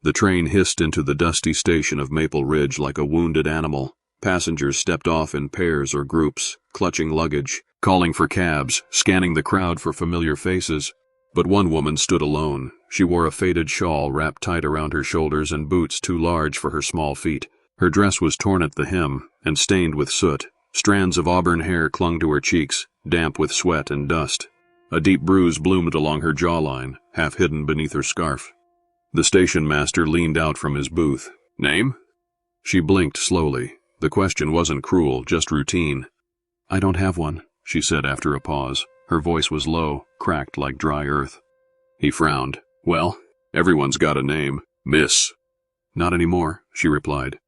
The train hissed into the dusty station of Maple Ridge like a wounded animal. Passengers stepped off in pairs or groups, clutching luggage, calling for cabs, scanning the crowd for familiar faces. But one woman stood alone. She wore a faded shawl wrapped tight around her shoulders and boots too large for her small feet. Her dress was torn at the hem and stained with soot. Strands of auburn hair clung to her cheeks, damp with sweat and dust. A deep bruise bloomed along her jawline, half hidden beneath her scarf. The station master leaned out from his booth. "Name?" She blinked slowly. The question wasn't cruel, just routine. "I don't have one," she said after a pause. Her voice was low, cracked like dry earth. He frowned. "Well, everyone's got a name. Miss." "Not anymore," she replied.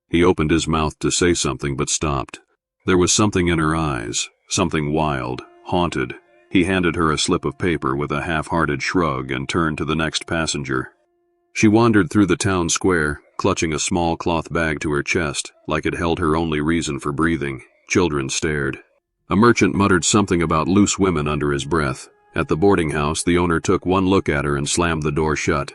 He opened his mouth to say something but stopped. There was something in her eyes, something wild, haunted. He handed her a slip of paper with a half-hearted shrug and turned to the next passenger. She wandered through the town square, clutching a small cloth bag to her chest, like it held her only reason for breathing. Children stared. A merchant muttered something about loose women under his breath. At the boarding house, the owner took one look at her and slammed the door shut.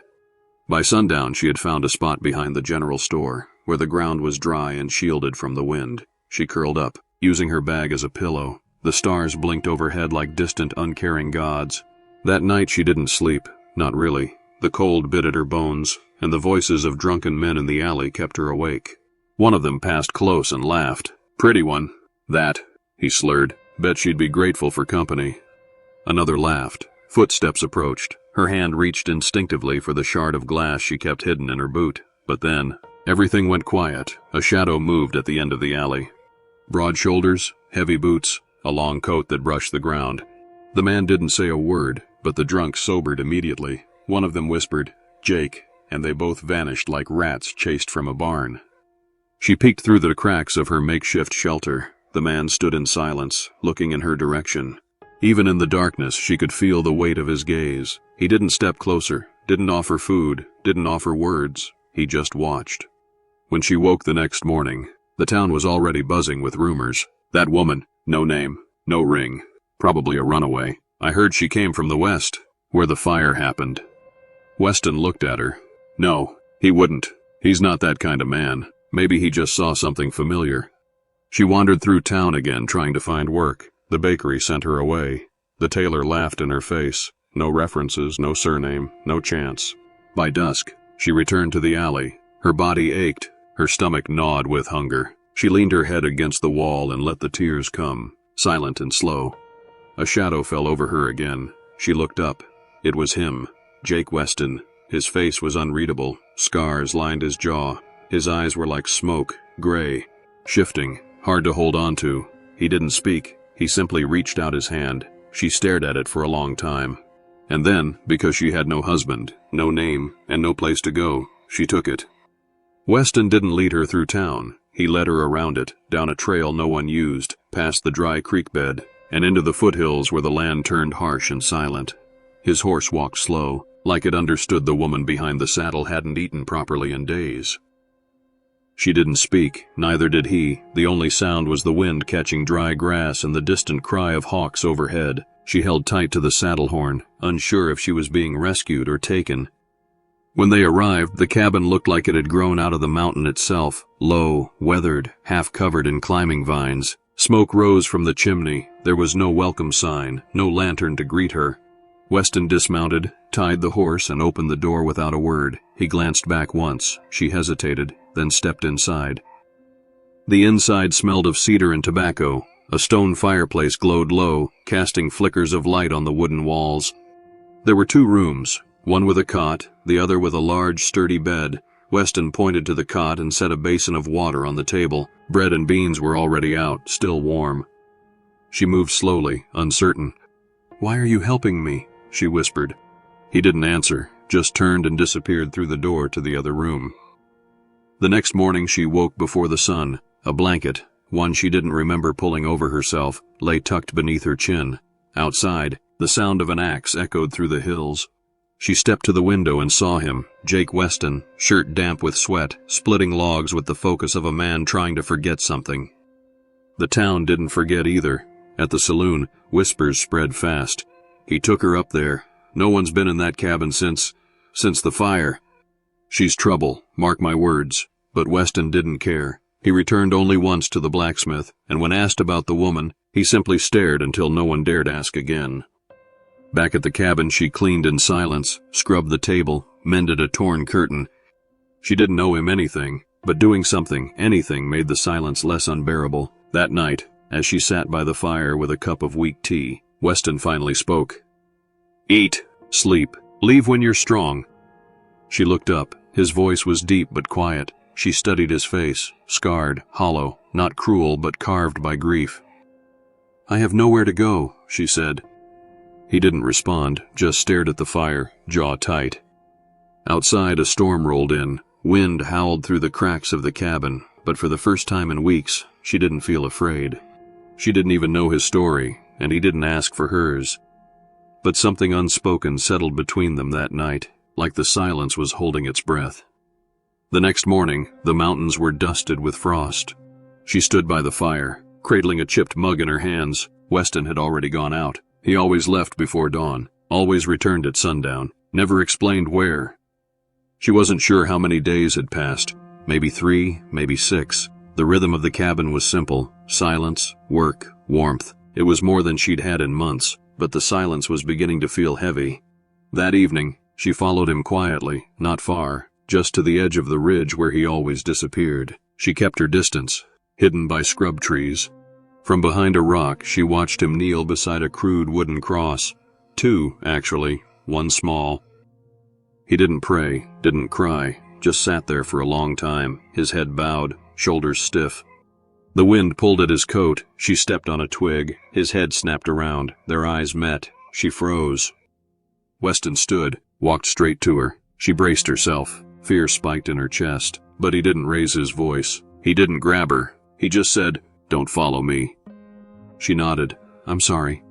By sundown, she had found a spot behind the general store, where the ground was dry and shielded from the wind. She curled up, using her bag as a pillow. The stars blinked overhead like distant, uncaring gods. That night she didn't sleep, not really. The cold bit at her bones, and the voices of drunken men in the alley kept her awake. One of them passed close and laughed. "Pretty one." "That," he slurred. "Bet she'd be grateful for company." Another laughed. Footsteps approached. Her hand reached instinctively for the shard of glass she kept hidden in her boot. But then, everything went quiet. A shadow moved at the end of the alley. Broad shoulders, heavy boots, a long coat that brushed the ground. The man didn't say a word, but the drunks sobered immediately. One of them whispered, "Jake," and they both vanished like rats chased from a barn. She peeked through the cracks of her makeshift shelter. The man stood in silence, looking in her direction. Even in the darkness, she could feel the weight of his gaze. He didn't step closer, didn't offer food, didn't offer words. He just watched. When she woke the next morning, the town was already buzzing with rumors. "That woman, no name, no ring, probably a runaway. I heard she came from the west, where the fire happened." Weston looked at her. "No, he wouldn't. He's not that kind of man. Maybe he just saw something familiar." She wandered through town again, trying to find work. The bakery sent her away. The tailor laughed in her face. No references, no surname, no chance. By dusk, she returned to the alley. Her body ached. Her stomach gnawed with hunger. She leaned her head against the wall and let the tears come, silent and slow. A shadow fell over her again. She looked up. It was him, Jake Weston. His face was unreadable. Scars lined his jaw. His eyes were like smoke, gray, shifting, hard to hold on to. He didn't speak. He simply reached out his hand. She stared at it for a long time. And then, because she had no husband, no name, and no place to go, she took it. Weston didn't lead her through town. He led her around it, down a trail no one used, past the dry creek bed, and into the foothills where the land turned harsh and silent. His horse walked slow, like it understood the woman behind the saddle hadn't eaten properly in days. She didn't speak, neither did he. The only sound was the wind catching dry grass and the distant cry of hawks overhead. She held tight to the saddle horn, unsure if she was being rescued or taken. When they arrived, the cabin looked like it had grown out of the mountain itself, low, weathered, half covered in climbing vines. Smoke rose from the chimney. There was no welcome sign, no lantern to greet her. Weston dismounted, tied the horse, and opened the door without a word. He glanced back once. She hesitated, then stepped inside. The inside smelled of cedar and tobacco. A stone fireplace glowed low, casting flickers of light on the wooden walls. There were 2 rooms, one with a cot, the other with a large, sturdy bed. Weston pointed to the cot and set a basin of water on the table. Bread and beans were already out, still warm. She moved slowly, uncertain. "Why are you helping me?" she whispered. He didn't answer, just turned and disappeared through the door to the other room. The next morning she woke before the sun. A blanket, one she didn't remember pulling over herself, lay tucked beneath her chin. Outside, the sound of an axe echoed through the hills. She stepped to the window and saw him, Jake Weston, shirt damp with sweat, splitting logs with the focus of a man trying to forget something. The town didn't forget either. At the saloon, whispers spread fast. "He took her up there. No one's been in that cabin since the fire." She's trouble, mark my words. But Weston didn't care. He returned only once to the blacksmith, and when asked about the woman, he simply stared until no one dared ask again. Back at the cabin, she cleaned in silence, scrubbed the table, mended a torn curtain. She didn't owe him anything, but doing something, anything, made the silence less unbearable. That night, as she sat by the fire with a cup of weak tea, Weston finally spoke. "Eat, sleep, leave when you're strong." She looked up. His voice was deep but quiet. She studied his face, scarred, hollow, not cruel but carved by grief. "I have nowhere to go," she said. He didn't respond, just stared at the fire, jaw tight. Outside, a storm rolled in. Wind howled through the cracks of the cabin, but for the first time in weeks, she didn't feel afraid. She didn't even know his story, and he didn't ask for hers. But something unspoken settled between them that night, like the silence was holding its breath. The next morning, the mountains were dusted with frost. She stood by the fire, cradling a chipped mug in her hands. Weston had already gone out. He always left before dawn, always returned at sundown, never explained where. She wasn't sure how many days had passed, maybe 3, maybe 6. The rhythm of the cabin was simple, silence, work, warmth. It was more than she'd had in months, but the silence was beginning to feel heavy. That evening, she followed him quietly, not far, just to the edge of the ridge where he always disappeared. She kept her distance, hidden by scrub trees. From behind a rock, she watched him kneel beside a crude wooden cross. 2, actually, one small. He didn't pray, didn't cry, just sat there for a long time, his head bowed, shoulders stiff. The wind pulled at his coat. She stepped on a twig. His head snapped around. Their eyes met. She froze. Weston stood, walked straight to her. She braced herself. Fear spiked in her chest, but he didn't raise his voice. He didn't grab her. He just said, "Don't follow me." She nodded. "I'm sorry."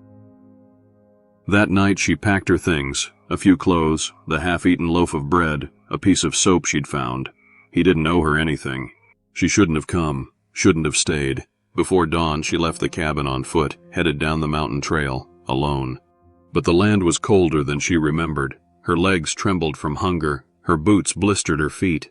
That night she packed her things, a few clothes, the half-eaten loaf of bread, a piece of soap she'd found. He didn't owe her anything. She shouldn't have come, shouldn't have stayed. Before dawn, she left the cabin on foot, headed down the mountain trail, alone. But the land was colder than she remembered. Her legs trembled from hunger. Her boots blistered her feet.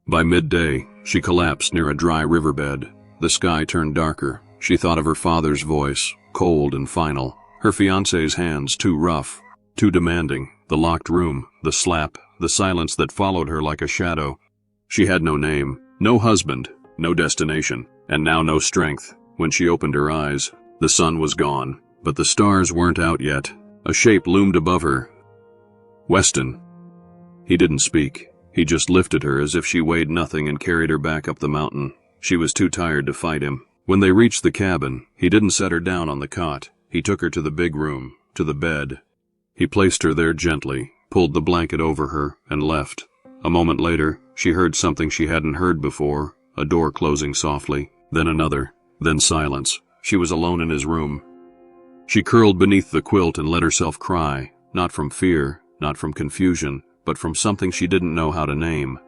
By midday, she collapsed near a dry riverbed. The sky turned darker. She thought of her father's voice, cold and final. Her fiancé's hands, too rough, too demanding. The locked room, the slap, the silence that followed her like a shadow. She had no name, no husband, no destination, and now no strength. When she opened her eyes, the sun was gone, but the stars weren't out yet. A shape loomed above her. Weston. He didn't speak. He just lifted her as if she weighed nothing and carried her back up the mountain. She was too tired to fight him. When they reached the cabin, he didn't set her down on the cot. He took her to the big room, to the bed. He placed her there gently, pulled the blanket over her, and left. A moment later, she heard something she hadn't heard before, a door closing softly, then another, then silence. She was alone in his room. She curled beneath the quilt and let herself cry, not from fear, not from confusion, but from something she didn't know how to name.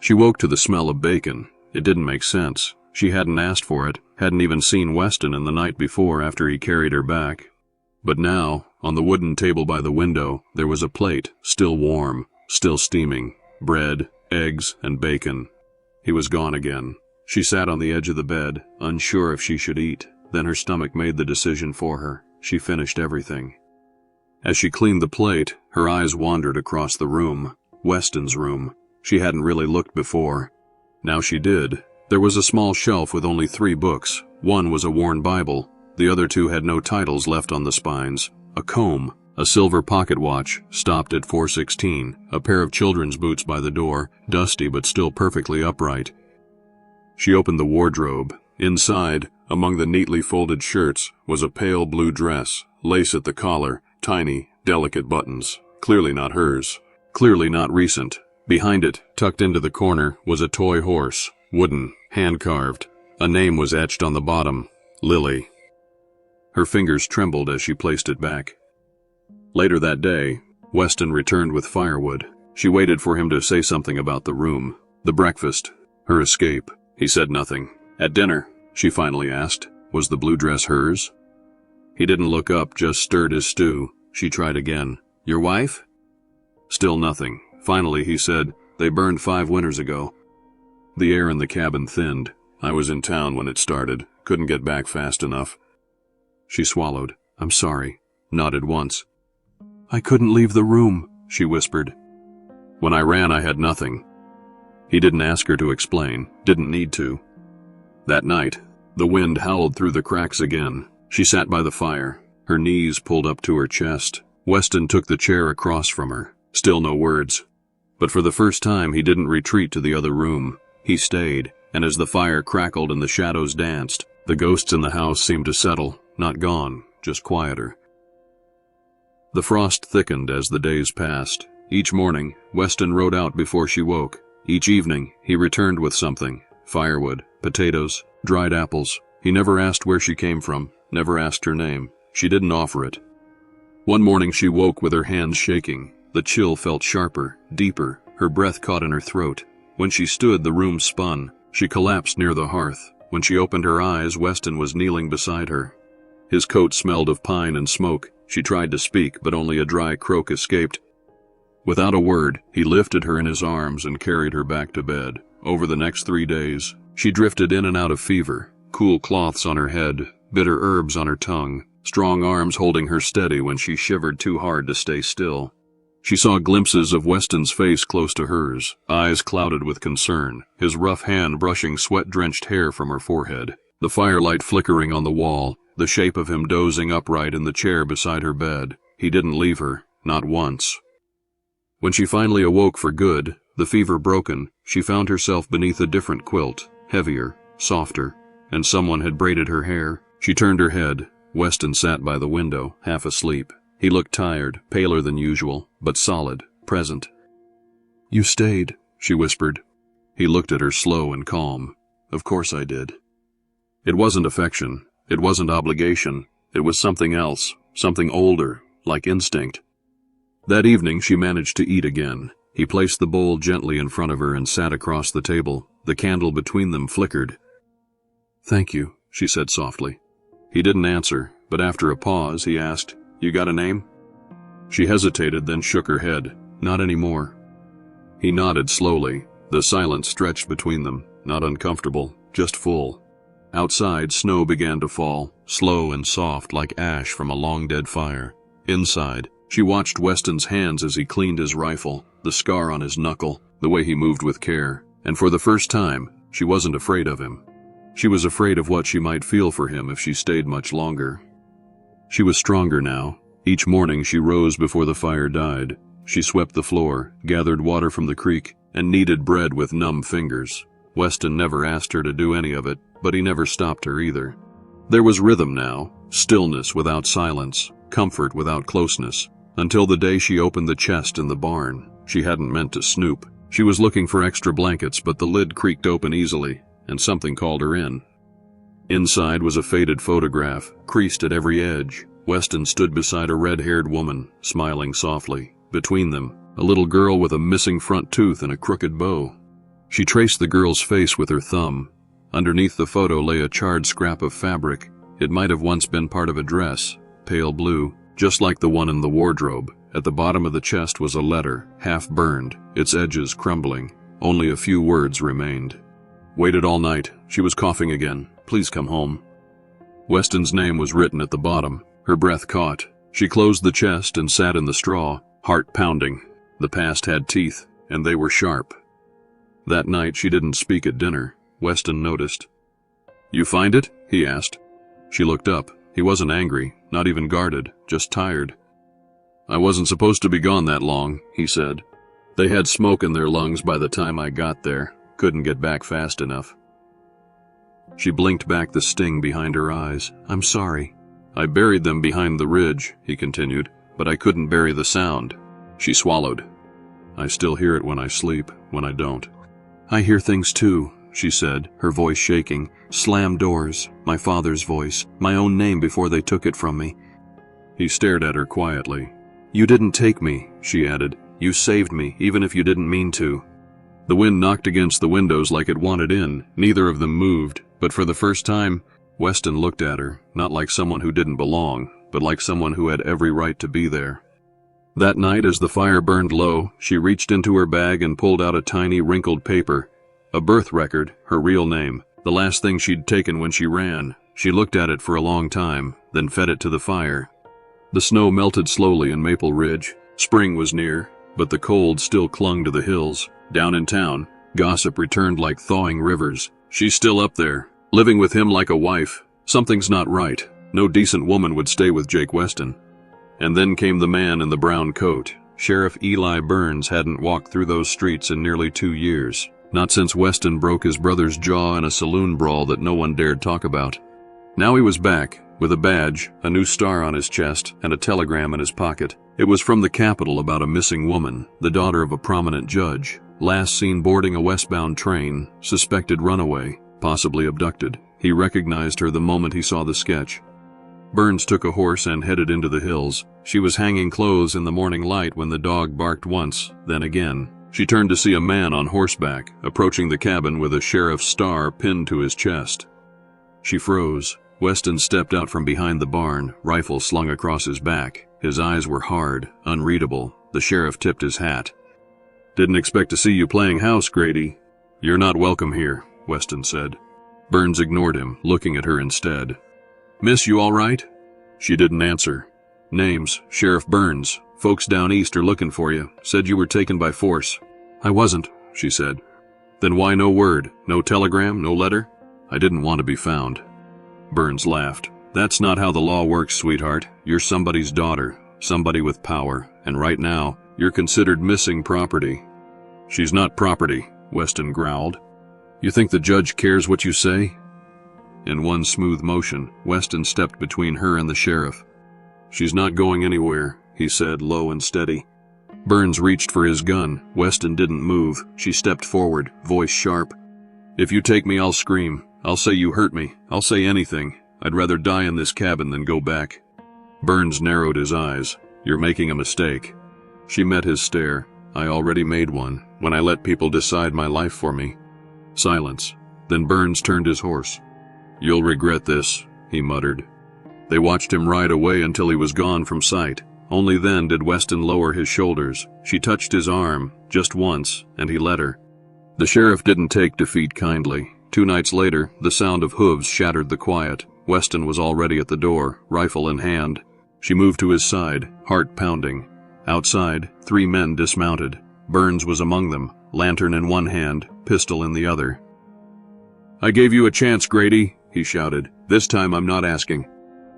She woke to the smell of bacon. It didn't make sense. She hadn't asked for it, hadn't even seen Weston in the night before after he carried her back. But now, on the wooden table by the window, there was a plate, still warm, still steaming, bread, eggs, and bacon. He was gone again. She sat on the edge of the bed, unsure if she should eat. Then her stomach made the decision for her. She finished everything. As she cleaned the plate, her eyes wandered across the room, Weston's room. She hadn't really looked before. Now she did. There was a small shelf with only 3 books. One was a worn Bible. The other 2 had no titles left on the spines. A comb, a silver pocket watch, stopped at 4:16, a pair of children's boots by the door, dusty but still perfectly upright. She opened the wardrobe. Inside, among the neatly folded shirts, was a pale blue dress, lace at the collar, tiny, delicate buttons. Clearly not hers. Clearly not recent. Behind it, tucked into the corner, was a toy horse, wooden, hand-carved. A name was etched on the bottom, Lily. Her fingers trembled as she placed it back. Later that day, Weston returned with firewood. She waited for him to say something about the room, the breakfast, her escape. He said nothing. At dinner, she finally asked, was the blue dress hers? He didn't look up, just stirred his stew. She tried again. Your wife? Still nothing. Finally, he said, They burned 5 winters ago. The air in the cabin thinned. I was in town when it started. Couldn't get back fast enough. She swallowed. I'm sorry. Nodded once. I couldn't leave the room, she whispered. When I ran, I had nothing. He didn't ask her to explain. Didn't need to. That night, the wind howled through the cracks again. She sat by the fire, her knees pulled up to her chest. Weston took the chair across from her. Still no words. But for the first time, he didn't retreat to the other room. He stayed, and as the fire crackled and the shadows danced, the ghosts in the house seemed to settle, not gone, just quieter. The frost thickened as the days passed. Each morning, Weston rode out before she woke. Each evening, he returned with something: firewood, potatoes, dried apples. He never asked where she came from, never asked her name. She didn't offer it. One morning she woke with her hands shaking. The chill felt sharper, deeper, her breath caught in her throat. When she stood, the room spun. She collapsed near the hearth. When she opened her eyes, Weston was kneeling beside her. His coat smelled of pine and smoke. She tried to speak, but only a dry croak escaped. Without a word, he lifted her in his arms and carried her back to bed. Over the next 3 days, she drifted in and out of fever, cool cloths on her head, bitter herbs on her tongue, strong arms holding her steady when she shivered too hard to stay still. She saw glimpses of Weston's face close to hers, eyes clouded with concern, his rough hand brushing sweat-drenched hair from her forehead, the firelight flickering on the wall, the shape of him dozing upright in the chair beside her bed. He didn't leave her, not once. When she finally awoke for good, the fever broken, she found herself beneath a different quilt, heavier, softer, and someone had braided her hair. She turned her head. Weston sat by the window, half asleep. He looked tired, paler than usual, but solid, present. You stayed, she whispered. He looked at her slow and calm. Of course I did. It wasn't affection. It wasn't obligation. It was something else, something older, like instinct. That evening she managed to eat again. He placed the bowl gently in front of her and sat across the table. The candle between them flickered. Thank you, she said softly. He didn't answer, but after a pause he asked, You got a name? She hesitated, then shook her head. Not anymore. He nodded slowly. The silence stretched between them, not uncomfortable, just full. Outside, snow began to fall, slow and soft like ash from a long-dead fire. Inside, she watched Weston's hands as he cleaned his rifle, the scar on his knuckle, the way he moved with care, and for the first time, she wasn't afraid of him. She was afraid of what she might feel for him if she stayed much longer. She was stronger now. Each morning she rose before the fire died. She swept the floor, gathered water from the creek, and kneaded bread with numb fingers. Weston never asked her to do any of it, but he never stopped her either. There was rhythm now, stillness without silence, comfort without closeness, until the day she opened the chest in the barn. She hadn't meant to snoop. She was looking for extra blankets, but the lid creaked open easily, and something called her in. Inside was a faded photograph, creased at every edge. Weston stood beside a red-haired woman, smiling softly. Between them, a little girl with a missing front tooth and a crooked bow. She traced the girl's face with her thumb. Underneath the photo lay a charred scrap of fabric. It might have once been part of a dress, pale blue, just like the one in the wardrobe. At the bottom of the chest was a letter, half burned, its edges crumbling. Only a few words remained. Waited all night. She was coughing again. Please come home. Weston's name was written at the bottom. Her breath caught. She closed the chest and sat in the straw, heart pounding. The past had teeth, and they were sharp. That night she didn't speak at dinner. Weston noticed. You find it? He asked. She looked up. He wasn't angry, not even guarded, just tired. I wasn't supposed to be gone that long, he said. They had smoke in their lungs by the time I got there. Couldn't get back fast enough. She blinked back the sting behind her eyes. I'm sorry. I buried them behind the ridge, he continued, but I couldn't bury the sound. She swallowed. I still hear it when I sleep, when I don't. I hear things too, she said, her voice shaking. Slam doors, my father's voice, my own name before they took it from me. He stared at her quietly. You didn't take me, she added. You saved me, even if you didn't mean to. The wind knocked against the windows like it wanted in. Neither of them moved, but for the first time, Weston looked at her, not like someone who didn't belong, but like someone who had every right to be there. That night, as the fire burned low, she reached into her bag and pulled out a tiny wrinkled paper. A birth record, her real name, the last thing she'd taken when she ran. She looked at it for a long time, then fed it to the fire. The snow melted slowly in Maple Ridge. Spring was near, but the cold still clung to the hills. Down in town, gossip returned like thawing rivers. She's still up there, living with him like a wife. Something's not right. No decent woman would stay with Jake Weston. And then came the man in the brown coat. Sheriff Eli Burns hadn't walked through those streets in nearly 2 years. Not since Weston broke his brother's jaw in a saloon brawl that no one dared talk about. Now he was back, with a badge, a new star on his chest, and a telegram in his pocket. It was from the Capitol about a missing woman, the daughter of a prominent judge, last seen boarding a westbound train, suspected runaway, possibly abducted. He recognized her the moment he saw the sketch. Burns took a horse and headed into the hills. She was hanging clothes in the morning light when the dog barked once, then again. She turned to see a man on horseback, approaching the cabin with a sheriff's star pinned to his chest. She froze. Weston stepped out from behind the barn, rifle slung across his back. His eyes were hard, unreadable. The sheriff tipped his hat. "Didn't expect to see you playing house, Grady." "You're not welcome here," Weston said. Burns ignored him, looking at her instead. "Miss, you all right?" She didn't answer. "Name's Sheriff Burns. Folks down east are looking for you. Said you were taken by force." "I wasn't," she said. "Then why no word? No telegram? No letter?" "I didn't want to be found." Burns laughed. "That's not how the law works, sweetheart. You're somebody's daughter, somebody with power, and right now, you're considered missing property." "She's not property," Weston growled. "You think the judge cares what you say?" In one smooth motion, Weston stepped between her and the sheriff. "She's not going anywhere," he said, low and steady. Burns reached for his gun. Weston didn't move. She stepped forward, voice sharp. "If you take me, I'll scream. I'll say you hurt me. I'll say anything. I'd rather die in this cabin than go back." Burns narrowed his eyes. "You're making a mistake." She met his stare. "I already made one, when I let people decide my life for me." Silence. Then Burns turned his horse. "You'll regret this," he muttered. They watched him ride away until he was gone from sight. Only then did Weston lower his shoulders. She touched his arm, just once, and he let her. The sheriff didn't take defeat kindly. 2 nights later, the sound of hooves shattered the quiet. Weston was already at the door, rifle in hand. She moved to his side, heart pounding. Outside, 3 men dismounted. Burns was among them, lantern in one hand, pistol in the other. "I gave you a chance, Grady," he shouted. "This time I'm not asking."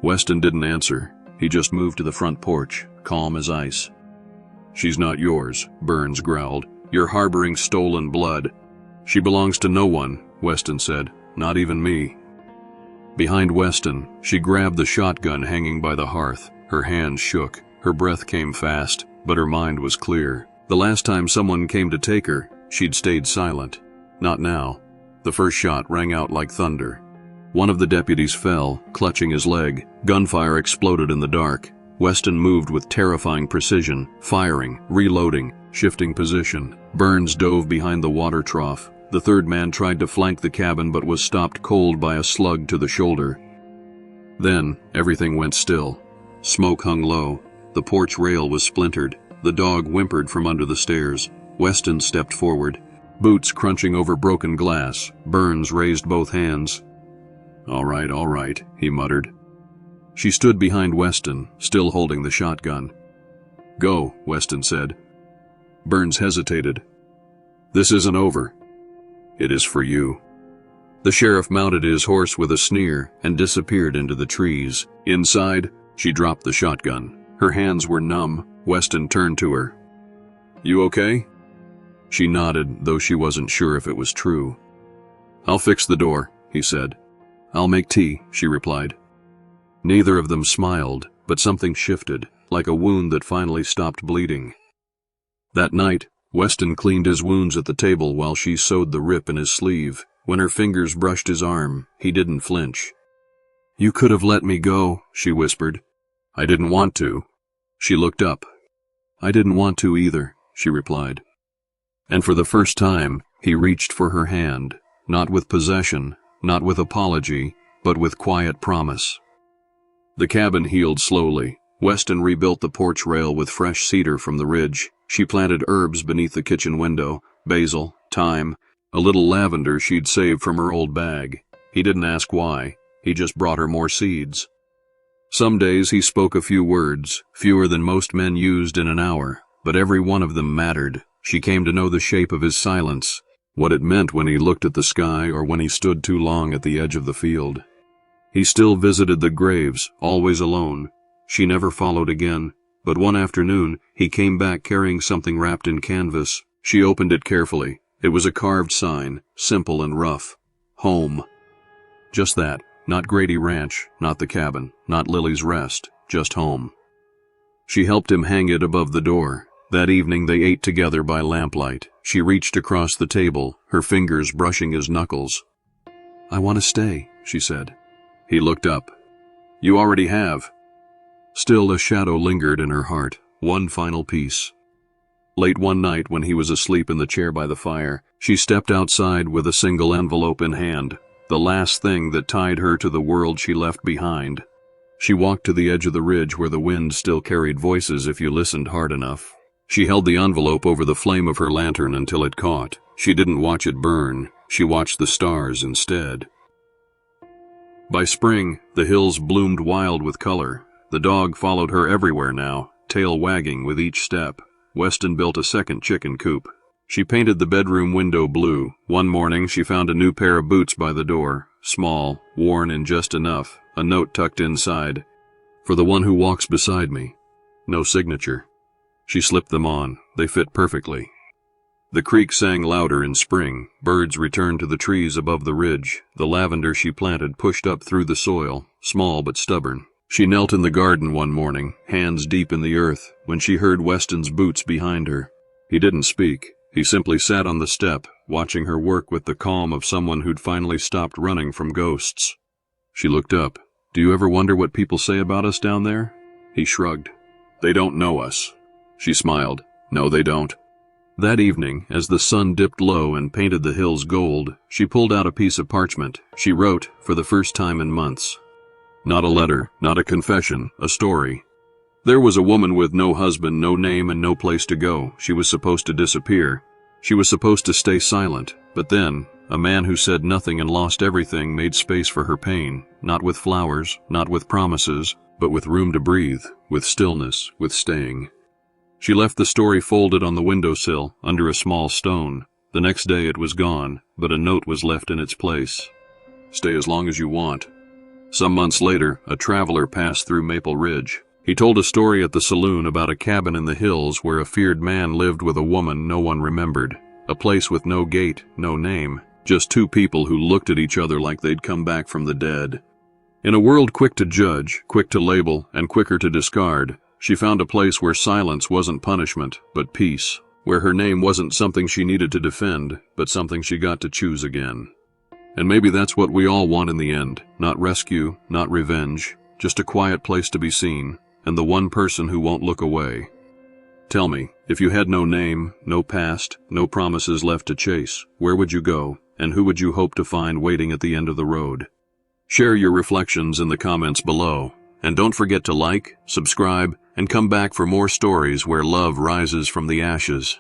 Weston didn't answer. He just moved to the front porch, calm as ice. "She's not yours," Burns growled. "You're harboring stolen blood." "She belongs to no one," Weston said. "Not even me." Behind Weston, she grabbed the shotgun hanging by the hearth. Her hands shook. Her breath came fast, but her mind was clear. The last time someone came to take her, she'd stayed silent. Not now. The first shot rang out like thunder. One of the deputies fell, clutching his leg. Gunfire exploded in the dark. Weston moved with terrifying precision, firing, reloading, shifting position. Burns dove behind the water trough. The third man tried to flank the cabin but was stopped cold by a slug to the shoulder. Then, everything went still. Smoke hung low. The porch rail was splintered. The dog whimpered from under the stairs. Weston stepped forward. Boots crunching over broken glass. Burns raised both hands. All right, he muttered. She stood behind Weston, still holding the shotgun. "Go," Weston said. Burns hesitated. "This isn't over." "It is for you." The sheriff mounted his horse with a sneer and disappeared into the trees. Inside, she dropped the shotgun. Her hands were numb. Weston turned to her. "You okay?" She nodded, though she wasn't sure if it was true. "I'll fix the door," he said. "I'll make tea," she replied. Neither of them smiled, but something shifted, like a wound that finally stopped bleeding. That night, Weston cleaned his wounds at the table while she sewed the rip in his sleeve. When her fingers brushed his arm, he didn't flinch. "You could have let me go," she whispered. "I didn't want to." She looked up. "I didn't want to either," she replied. And for the first time, he reached for her hand, not with possession, not with apology, but with quiet promise. The cabin healed slowly. Weston rebuilt the porch rail with fresh cedar from the ridge. She planted herbs beneath the kitchen window, basil, thyme, a little lavender she'd saved from her old bag. He didn't ask why. He just brought her more seeds. Some days he spoke a few words, fewer than most men used in an hour, but every one of them mattered. She came to know the shape of his silence, what it meant when he looked at the sky or when he stood too long at the edge of the field. He still visited the graves, always alone. She never followed again, but one afternoon he came back carrying something wrapped in canvas. She opened it carefully. It was a carved sign, simple and rough. Home. Just that. Not Grady Ranch, not the cabin, not Lily's Rest, just home. She helped him hang it above the door. That evening they ate together by lamplight. She reached across the table, her fingers brushing his knuckles. "I want to stay," she said. He looked up. "You already have." Still a shadow lingered in her heart, one final piece. Late one night when he was asleep in the chair by the fire, she stepped outside with a single envelope in hand, the last thing that tied her to the world she left behind. She walked to the edge of the ridge where the wind still carried voices if you listened hard enough. She held the envelope over the flame of her lantern until it caught. She didn't watch it burn. She watched the stars instead. By spring, the hills bloomed wild with color. The dog followed her everywhere now, tail wagging with each step. Weston built a second chicken coop. She painted the bedroom window blue. One morning she found a new pair of boots by the door, small, worn in just enough, a note tucked inside. "For the one who walks beside me." No signature. She slipped them on. They fit perfectly. The creek sang louder in spring. Birds returned to the trees above the ridge. The lavender she planted pushed up through the soil, small but stubborn. She knelt in the garden one morning, hands deep in the earth, when she heard Weston's boots behind her. He didn't speak. He simply sat on the step, watching her work with the calm of someone who'd finally stopped running from ghosts. She looked up. "Do you ever wonder what people say about us down there?" He shrugged. "They don't know us." She smiled. "No, they don't." That evening, as the sun dipped low and painted the hills gold, she pulled out a piece of parchment. She wrote, for the first time in months. Not a letter, not a confession, a story. There was a woman with no husband, no name, and no place to go. She was supposed to disappear. She was supposed to stay silent. But then, a man who said nothing and lost everything made space for her pain, not with flowers, not with promises, but with room to breathe, with stillness, with staying. She left the story folded on the windowsill, under a small stone. The next day it was gone, but a note was left in its place. "Stay as long as you want." Some months later, a traveler passed through Maple Ridge. He told a story at the saloon about a cabin in the hills where a feared man lived with a woman no one remembered. A place with no gate, no name, just two people who looked at each other like they'd come back from the dead. In a world quick to judge, quick to label, and quicker to discard, she found a place where silence wasn't punishment, but peace, where her name wasn't something she needed to defend, but something she got to choose again. And maybe that's what we all want in the end, not rescue, not revenge, just a quiet place to be seen, and the one person who won't look away. Tell me, if you had no name, no past, no promises left to chase, where would you go, and who would you hope to find waiting at the end of the road? Share your reflections in the comments below, and don't forget to like, subscribe, and come back for more stories where love rises from the ashes.